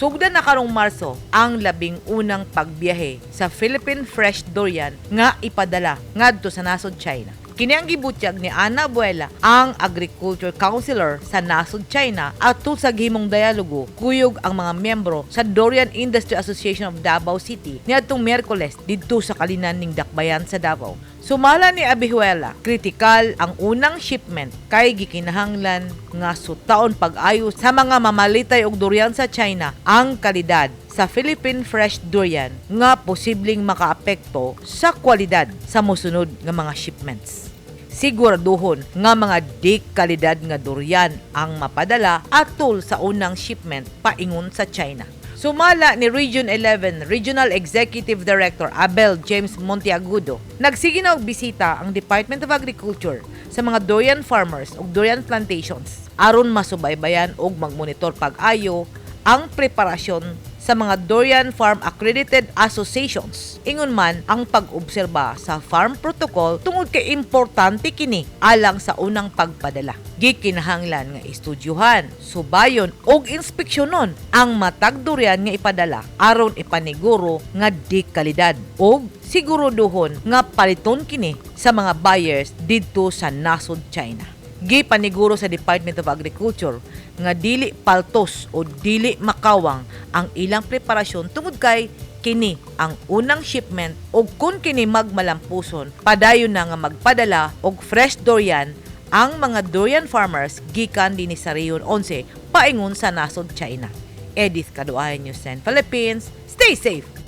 Sugdan na karong Marso ang labing unang pagbiyahe sa Philippine Fresh Durian nga ipadala ngadto sa nasod China. Kini ang gibutyag ni Ana Abuela, ang Agriculture Counselor sa nasod China, atul sa gihimong dialogo kuyog ang mga miyembro sa Durian Industry Association of Davao City niadtong Miyerkules didto sa Kalinan ning Dakbayan sa Davao. Sumala ni Abihuela, kritikal ang unang shipment kay gikinahanglan nga sutaon pag-ayo sa mga mamalitay og durian sa China ang kalidad sa Philippine Fresh Durian nga posibleng makaapekto sa kwalidad sa mosunod nga mga shipments. Siguraduhon nga mga di kalidad nga durian ang mapadala atol sa unang shipment paingon sa China. Sumala ni Region 11 Regional Executive Director Abel James Monteagudo, nagsige na og bisita ang Department of Agriculture sa mga durian farmers ug durian plantations aron masubaybayan ug magmonitor pag-ayo ang preparasyon sa mga durian farm accredited associations. Ingon man ang pag-obserba sa farm protocol tungod kay importante kini alang sa unang pagpadala. Gikinahanglan nga estudyuhan, subayon ug inspeksyonon ang matag durian nga ipadala aron ipaniguro nga di kalidad ug siguruduhon nga paliton kini sa mga buyers didto sa nasod China. Gipaniguro sa Department of Agriculture nga dili paltos o dili makawang ang ilang preparasyon tungod kay kini ang unang shipment ug kun kini magmalampuson padayon na nga magpadala og fresh durian ang mga durian farmers gikan dinhi sa Rehiyon 11 paingon sa nasod China. Edith Caduaje, News 10 Philippines. Stay safe!